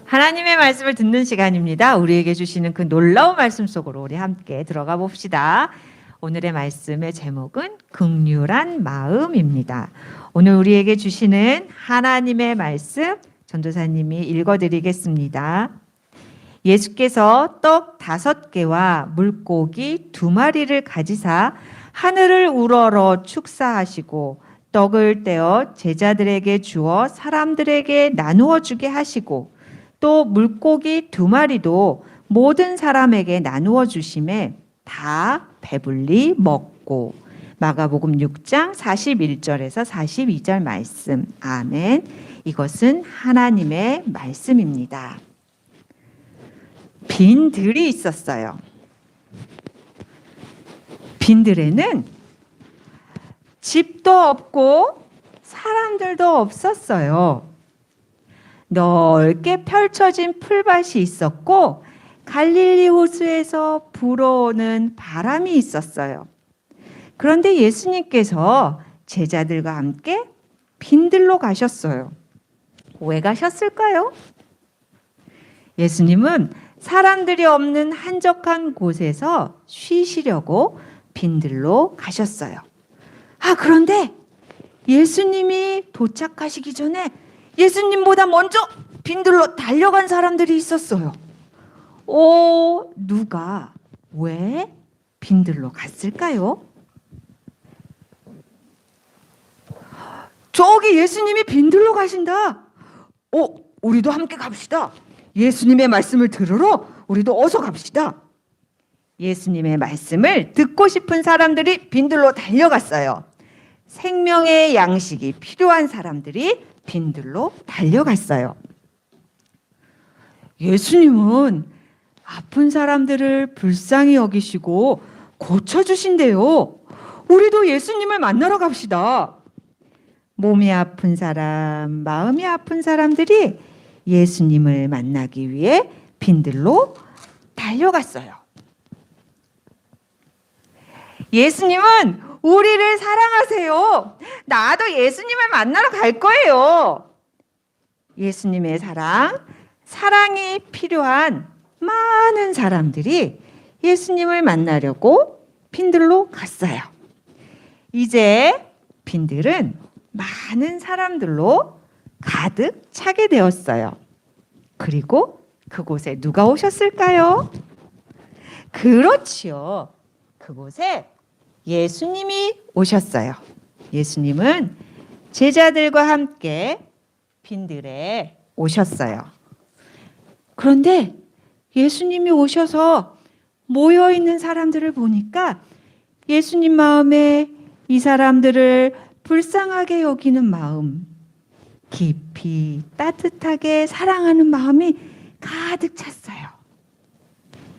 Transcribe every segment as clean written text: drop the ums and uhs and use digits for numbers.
하나님의 말씀을 듣는 시간입니다. 우리에게 주시는 그 놀라운 말씀 속으로 우리 함께 들어가 봅시다. 오늘의 말씀의 제목은 긍휼한 마음입니다. 오늘 우리에게 주시는 하나님의 말씀 전도사님이 읽어드리겠습니다. 예수께서 떡 5개와 물고기 2마리를 가지사 하늘을 우러러 축사하시고 떡을 떼어 제자들에게 주어 사람들에게 나누어 주게 하시고 또 물고기 2마리도 모든 사람에게 나누어 주심에 다 배불리 먹고. 마가복음 6장 41절에서 42절 말씀. 아멘. 이것은 하나님의 말씀입니다. 빈들이 있었어요. 빈들에는 집도 없고 사람들도 없었어요. 넓게 펼쳐진 풀밭이 있었고 갈릴리 호수에서 불어오는 바람이 있었어요. 그런데 예수님께서 제자들과 함께 빈들로 가셨어요. 왜 가셨을까요? 예수님은 사람들이 없는 한적한 곳에서 쉬시려고 빈들로 가셨어요. 그런데 예수님이 도착하시기 전에 예수님보다 먼저 빈들로 달려간 사람들이 있었어요. 누가 왜 빈들로 갔을까요? 저기 예수님이 빈들로 가신다. 우리도 함께 갑시다. 예수님의 말씀을 들으러 우리도 어서 갑시다. 예수님의 말씀을 듣고 싶은 사람들이 빈들로 달려갔어요. 생명의 양식이 필요한 사람들이 빈들로 달려갔어요. 예수님은 아픈 사람들을 불쌍히 여기시고 고쳐주신대요. 우리도 예수님을 만나러 갑시다. 몸이 아픈 사람, 마음이 아픈 사람들이 예수님을 만나기 위해 빈들로 달려갔어요. 예수님은 우리를 사랑하세요. 나도 예수님을 만나러 갈 거예요. 예수님의 사랑이 필요한 많은 사람들이 예수님을 만나려고 빈들로 갔어요. 이제 빈들은 많은 사람들로 가득 차게 되었어요. 그리고 그곳에 누가 오셨을까요? 그렇지요. 그곳에 예수님이 오셨어요. 예수님은 제자들과 함께 빈들에 오셨어요. 그런데 예수님이 오셔서 모여있는 사람들을 보니까 예수님 마음에 이 사람들을 불쌍하게 여기는 마음, 깊이 따뜻하게 사랑하는 마음이 가득 찼어요.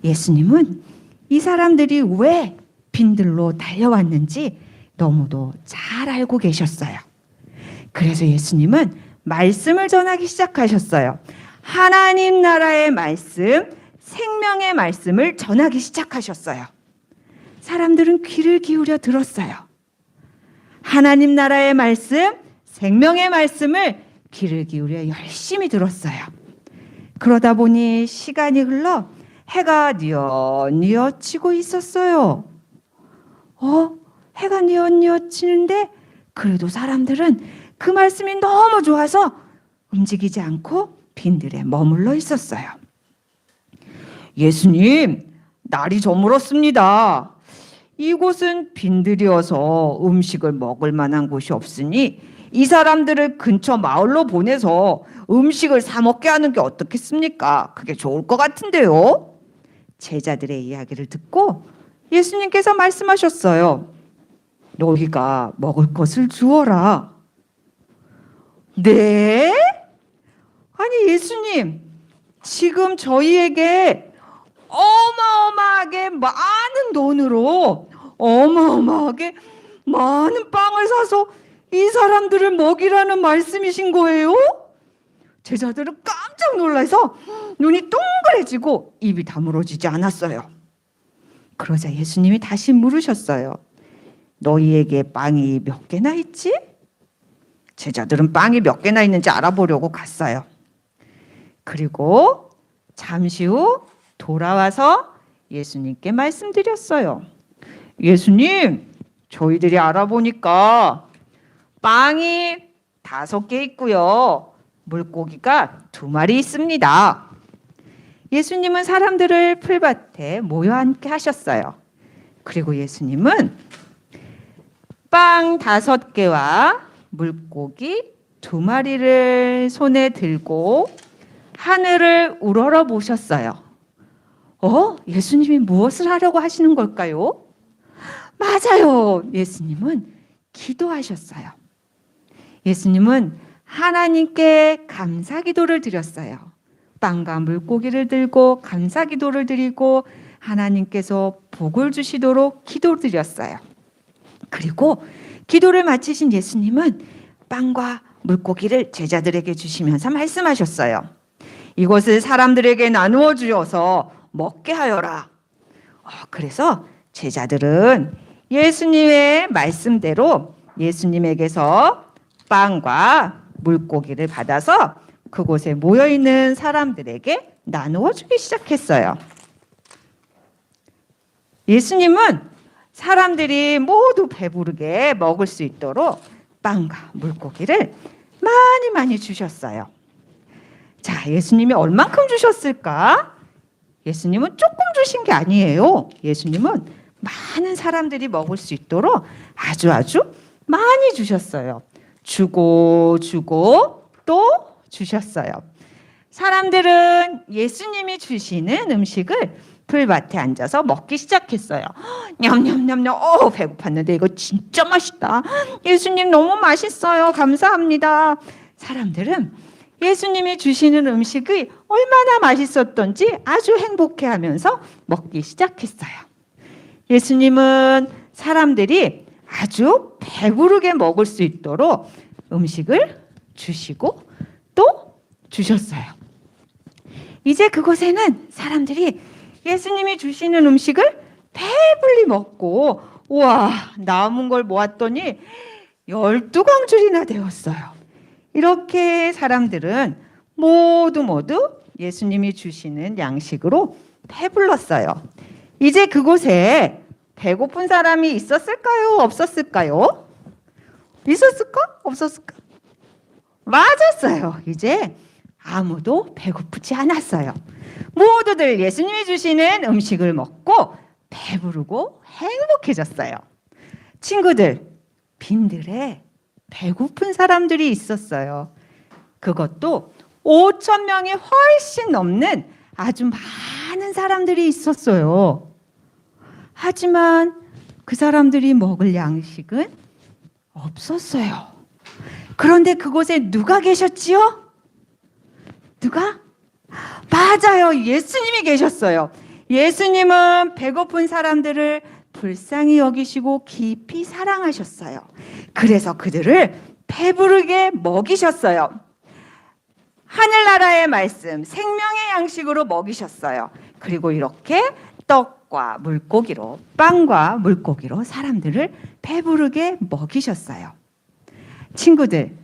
예수님은 이 사람들이 왜 빈들로 달려왔는지 너무도 잘 알고 계셨어요. 그래서 예수님은 말씀을 전하기 시작하셨어요. 하나님 나라의 말씀, 생명의 말씀을 전하기 시작하셨어요. 사람들은 귀를 기울여 들었어요. 하나님 나라의 말씀, 생명의 말씀을 귀를 기울여 열심히 들었어요. 그러다 보니 시간이 흘러 해가 뉘엿뉘엿 지고 있었어요. 해가 뉘엿뉘엿 지는데 그래도 사람들은 그 말씀이 너무 좋아서 움직이지 않고 빈들에 머물러 있었어요. 예수님, 날이 저물었습니다. 이곳은 빈들이어서 음식을 먹을 만한 곳이 없으니 이 사람들을 근처 마을로 보내서 음식을 사 먹게 하는 게 어떻겠습니까? 그게 좋을 것 같은데요. 제자들의 이야기를 듣고 예수님께서 말씀하셨어요. 너희가 먹을 것을 주어라. 네? 아니 예수님, 지금 저희에게 어마어마하게 많은 돈으로 어마어마하게 많은 빵을 사서 이 사람들을 먹이라는 말씀이신 거예요? 제자들은 깜짝 놀라서 눈이 동그래지고 입이 다물어지지 않았어요. 그러자 예수님이 다시 물으셨어요. 너희에게 빵이 몇 개나 있지? 제자들은 빵이 몇 개나 있는지 알아보려고 갔어요. 그리고 잠시 후 돌아와서 예수님께 말씀드렸어요. 예수님, 저희들이 알아보니까 빵이 5개 있고요. 물고기가 2마리 있습니다. 예수님은 사람들을 풀밭에 모여 앉게 하셨어요. 그리고 예수님은 빵 5개와 물고기 2마리를 손에 들고 하늘을 우러러 보셨어요. 예수님이 무엇을 하려고 하시는 걸까요? 맞아요. 예수님은 기도하셨어요. 예수님은 하나님께 감사 기도를 드렸어요. 빵과 물고기를 들고 감사 기도를 드리고 하나님께서 복을 주시도록 기도드렸어요. 그리고 기도를 마치신 예수님은 빵과 물고기를 제자들에게 주시면서 말씀하셨어요. 이것을 사람들에게 나누어 주어서 먹게 하여라. 그래서 제자들은 예수님의 말씀대로 예수님에게서 빵과 물고기를 받아서 그곳에 모여있는 사람들에게 나누어 주기 시작했어요. 예수님은 사람들이 모두 배부르게 먹을 수 있도록 빵과 물고기를 많이 주셨어요. 자, 예수님이 얼만큼 주셨을까? 예수님은 조금 주신 게 아니에요. 예수님은 많은 사람들이 먹을 수 있도록 아주 많이 주셨어요. 주고 또 주셨어요. 사람들은 예수님이 주시는 음식을 풀밭에 앉아서 먹기 시작했어요. 냠냠냠냠. 배고팠는데 이거 진짜 맛있다. 예수님 너무 맛있어요. 감사합니다. 사람들은 예수님이 주시는 음식이 얼마나 맛있었던지 아주 행복해하면서 먹기 시작했어요. 예수님은 사람들이 아주 배부르게 먹을 수 있도록 음식을 주시고 또 주셨어요. 이제 그곳에는 사람들이 예수님이 주시는 음식을 배불리 먹고 남은 걸 모았더니 12광줄이나 되었어요. 이렇게 사람들은 모두 예수님이 주시는 양식으로 배불렀어요. 이제 그곳에 배고픈 사람이 있었을까요? 없었을까요? 있었을까? 없었을까? 맞았어요. 이제 아무도 배고프지 않았어요. 모두들 예수님이 주시는 음식을 먹고 배부르고 행복해졌어요. 친구들, 빈들에 배고픈 사람들이 있었어요. 그것도 5,000명이 훨씬 넘는 아주 많은 사람들이 있었어요. 하지만 그 사람들이 먹을 양식은 없었어요. 그런데 그곳에 누가 계셨지요? 누가? 맞아요. 예수님이 계셨어요. 예수님은 배고픈 사람들을 불쌍히 여기시고 깊이 사랑하셨어요. 그래서 그들을 배부르게 먹이셨어요. 하늘나라의 말씀, 생명의 양식으로 먹이셨어요. 그리고 이렇게 떡과 물고기로, 빵과 물고기로 사람들을 배부르게 먹이셨어요. 친구들,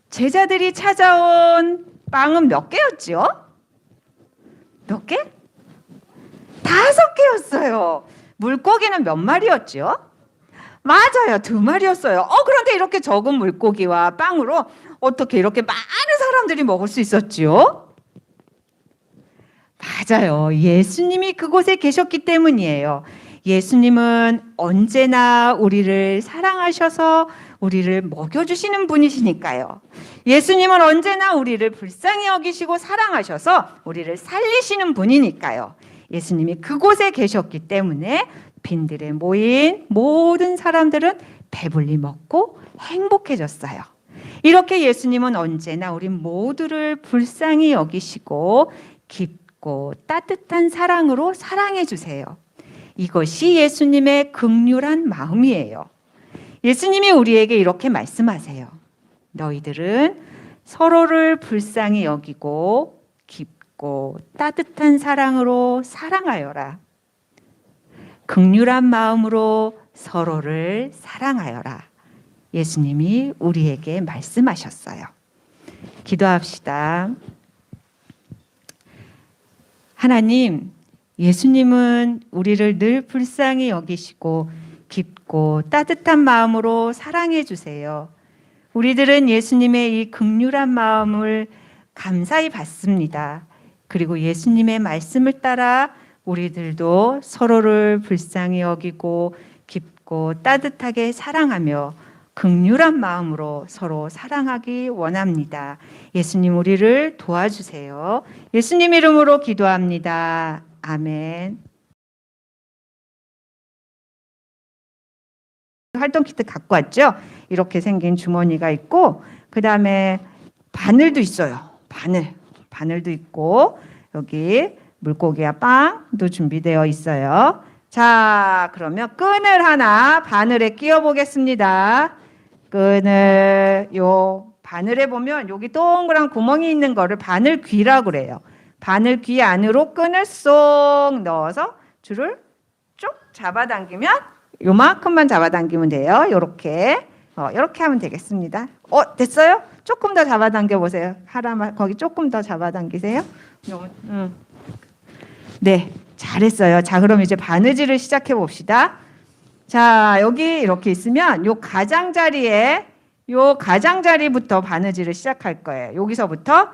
제자들이 찾아온 빵은 몇 개였지요? 몇 개? 5개였어요. 물고기는 몇 마리였지요? 맞아요. 2마리였어요. 그런데 이렇게 적은 물고기와 빵으로 어떻게 이렇게 많은 사람들이 먹을 수 있었지요? 맞아요. 예수님이 그곳에 계셨기 때문이에요. 예수님은 언제나 우리를 사랑하셔서 우리를 먹여주시는 분이시니까요. 예수님은 언제나 우리를 불쌍히 여기시고 사랑하셔서 우리를 살리시는 분이니까요. 예수님이 그곳에 계셨기 때문에 빈들에 모인 모든 사람들은 배불리 먹고 행복해졌어요. 이렇게 예수님은 언제나 우리 모두를 불쌍히 여기시고 깊고 따뜻한 사랑으로 사랑해 주세요. 이것이 예수님의 긍휼한 마음이에요. 예수님이 우리에게 이렇게 말씀하세요. 너희들은 서로를 불쌍히 여기고 깊고 따뜻한 사랑으로 사랑하여라. 긍휼한 마음으로 서로를 사랑하여라. 예수님이 우리에게 말씀하셨어요. 기도합시다. 하나님, 예수님은 우리를 늘 불쌍히 여기시고 깊고 따뜻한 마음으로 사랑해 주세요. 우리들은 예수님의 이 긍휼한 마음을 감사히 받습니다. 그리고 예수님의 말씀을 따라 우리들도 서로를 불쌍히 여기고 깊고 따뜻하게 사랑하며 긍휼한 마음으로 서로 사랑하기 원합니다. 예수님 우리를 도와주세요. 예수님 이름으로 기도합니다. 아멘. 활동 키트 갖고 왔죠? 이렇게 생긴 주머니가 있고 그 다음에 바늘도 있어요. 바늘도 있고 여기 물고기와 빵도 준비되어 있어요. 자, 그러면 끈을 하나 바늘에 끼워 보겠습니다. 끈을 요 바늘에 보면 여기 동그란 구멍이 있는 거를 바늘귀라고 그래요. 바늘귀 안으로 끈을 쏙 넣어서 줄을 쭉 잡아당기면 요만큼만 잡아당기면 돼요. 요렇게 이렇게 하면 되겠습니다. 됐어요? 조금 더 잡아당겨 보세요. 하나만 거기 조금 더 잡아당기세요. 네, 잘했어요. 자, 그럼 이제 바느질을 시작해 봅시다. 자, 여기 이렇게 있으면 요 가장자리부터 바느질을 시작할 거예요. 여기서부터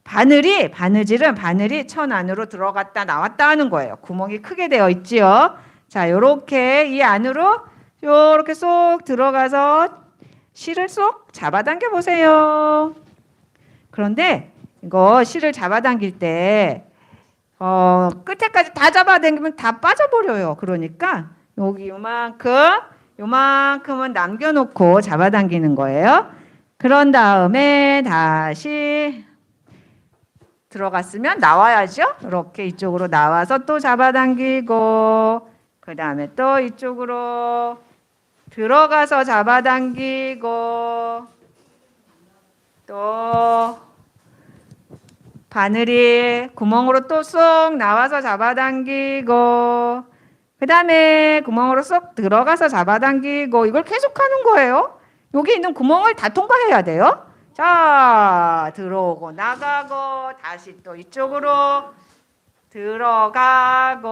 바느질은 바늘이 천 안으로 들어갔다 나왔다 하는 거예요. 구멍이 크게 되어 있지요. 자, 요렇게 이 안으로 요렇게 쏙 들어가서 실을 쏙 잡아당겨 보세요. 그런데 이거 실을 잡아당길 때 끝에까지 다 잡아당기면 다 빠져버려요. 그러니까 여기 요만큼은 남겨놓고 잡아당기는 거예요. 그런 다음에 다시 들어갔으면 나와야죠. 이렇게 이쪽으로 나와서 또 잡아당기고 그 다음에 또 이쪽으로 들어가서 잡아당기고 또 바늘이 구멍으로 또 쏙 나와서 잡아당기고 그 다음에 구멍으로 쏙 들어가서 잡아당기고 이걸 계속하는 거예요. 여기 있는 구멍을 다 통과해야 돼요. 자, 들어오고 나가고 다시 또 이쪽으로 들어가고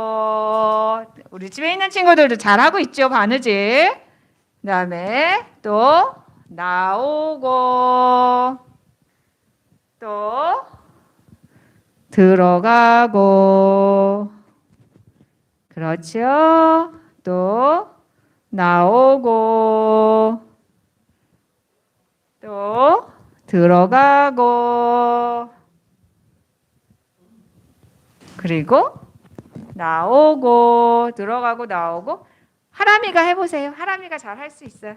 우리 집에 있는 친구들도 잘하고 있죠, 바느질. 그 다음에 또 나오고 또 들어가고 그렇죠. 또 나오고 또 들어가고 그리고 나오고 들어가고 나오고 하람이가 해보세요. 하람이가 잘 할 수 있어요.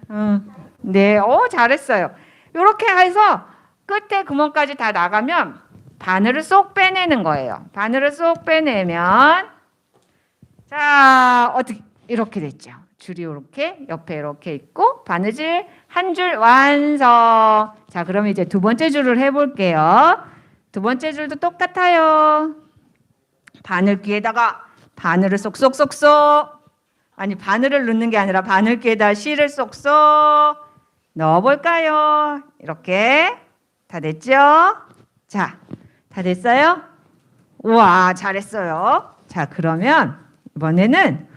네, 잘했어요. 이렇게 해서 끝에 구멍까지 다 나가면 바늘을 쏙 빼내는 거예요. 바늘을 쏙 빼내면 자, 어떻게 이렇게 됐죠. 줄이 이렇게 옆에 이렇게 있고 바느질 한 줄 완성. 자, 그럼 이제 두 번째 줄을 해볼게요. 두 번째 줄도 똑같아요. 바늘귀에다가 바늘을 쏙쏙쏙쏙 바늘을 넣는 게 아니라 바늘귀에다 실을 쏙쏙 넣어볼까요? 이렇게 다 됐죠? 자, 다 됐어요? 우와, 잘했어요. 자, 그러면 이번에는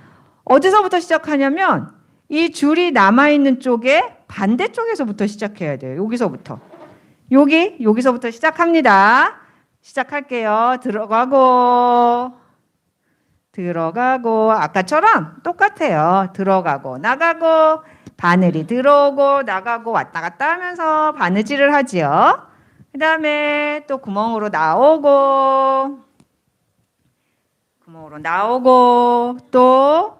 어디서부터 시작하냐면 이 줄이 남아있는 쪽에 반대쪽에서부터 시작해야 돼요. 여기서부터. 여기서부터 시작합니다. 시작할게요. 들어가고 아까처럼 똑같아요. 들어가고 나가고 바늘이 들어오고 나가고 왔다 갔다 하면서 바느질을 하지요. 그 다음에 또 구멍으로 나오고 또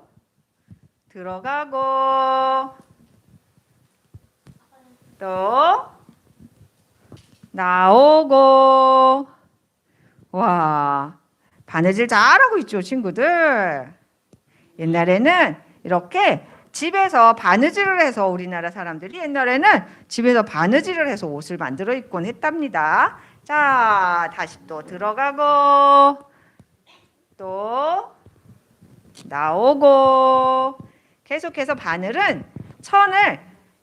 들어가고 또 나오고 와, 바느질 잘하고 있죠, 친구들. 옛날에는 이렇게 집에서 바느질을 해서 우리나라 사람들이 옛날에는 집에서 바느질을 해서 옷을 만들어 입곤 했답니다. 자, 다시 또 들어가고 또 나오고 계속해서 바늘은 천을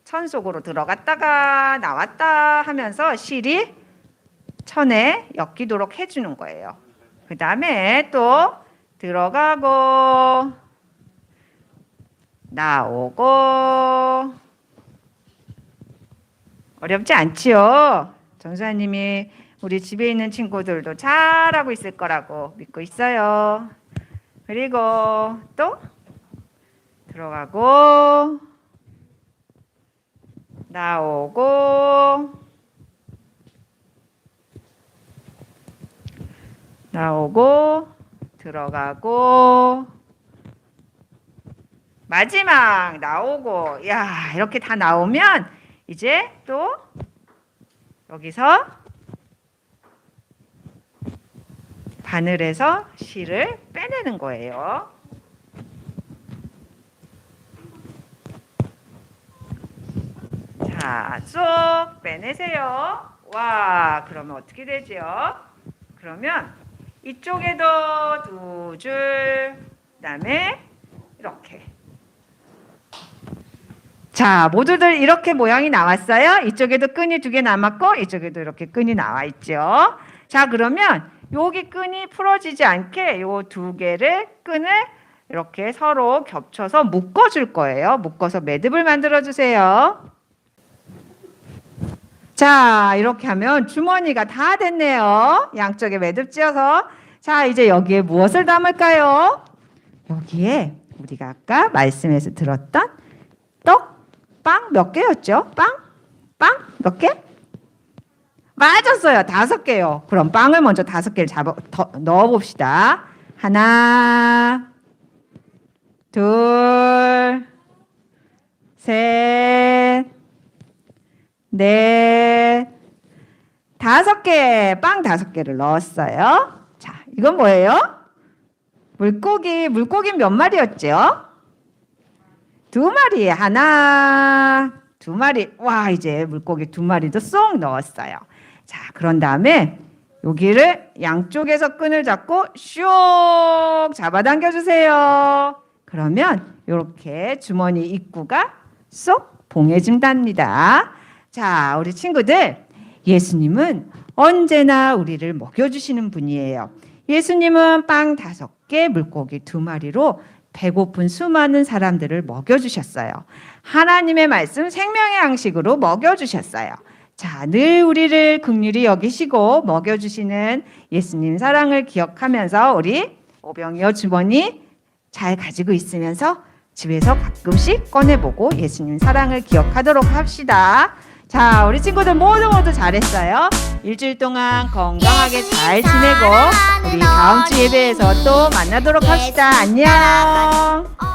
천 속으로 들어갔다가 나왔다 하면서 실이 천에 엮이도록 해주는 거예요. 그 다음에 또 들어가고 나오고. 어렵지 않지요? 전사님이 우리 집에 있는 친구들도 잘하고 있을 거라고 믿고 있어요. 그리고 또 들어가고 나오고 나오고 들어가고 마지막 나오고. 야, 이렇게 다 나오면 이제 또 여기서 바늘에서 실을 빼내는 거예요. 자, 쏙 빼내세요. 와, 그러면 어떻게 되죠? 그러면 이쪽에도 두 줄, 그다음에 이렇게. 자, 모두들 이렇게 모양이 나왔어요. 이쪽에도 끈이 두 개 남았고 이쪽에도 이렇게 끈이 나와 있죠. 자, 그러면 여기 끈이 풀어지지 않게 요 두 개를 끈을 이렇게 서로 겹쳐서 묶어 줄 거예요. 묶어서 매듭을 만들어 주세요. 자, 이렇게 하면 주머니가 다 됐네요. 양쪽에 매듭 지어서. 자, 이제 여기에 무엇을 담을까요? 여기에 우리가 아까 말씀에서 들었던 떡, 빵 몇 개였죠? 빵 몇 개? 맞았어요. 5개요. 그럼 빵을 먼저 5개를 넣어 봅시다. 하나, 둘, 셋, 넷, 5개, 빵 5개를 넣었어요. 자, 이건 뭐예요? 물고기 몇 마리였죠? 2마리. 하나, 2마리. 와, 이제 물고기 2마리도 쏙 넣었어요. 자, 그런 다음에 여기를 양쪽에서 끈을 잡고 슉 잡아당겨 주세요. 그러면 이렇게 주머니 입구가 쏙 봉해진답니다. 자, 우리 친구들, 예수님은 언제나 우리를 먹여주시는 분이에요. 예수님은 빵 5개, 물고기 2마리로 배고픈 수많은 사람들을 먹여주셨어요. 하나님의 말씀 생명의 양식으로 먹여주셨어요. 자, 늘 우리를 긍휼히 여기시고 먹여주시는 예수님 사랑을 기억하면서 우리 오병이어 주머니 잘 가지고 있으면서 집에서 가끔씩 꺼내보고 예수님 사랑을 기억하도록 합시다. 자, 우리 친구들 모두 잘했어요. 일주일 동안 건강하게 잘 지내고 우리 다음 주 예배에서 또 만나도록 합시다. 안녕.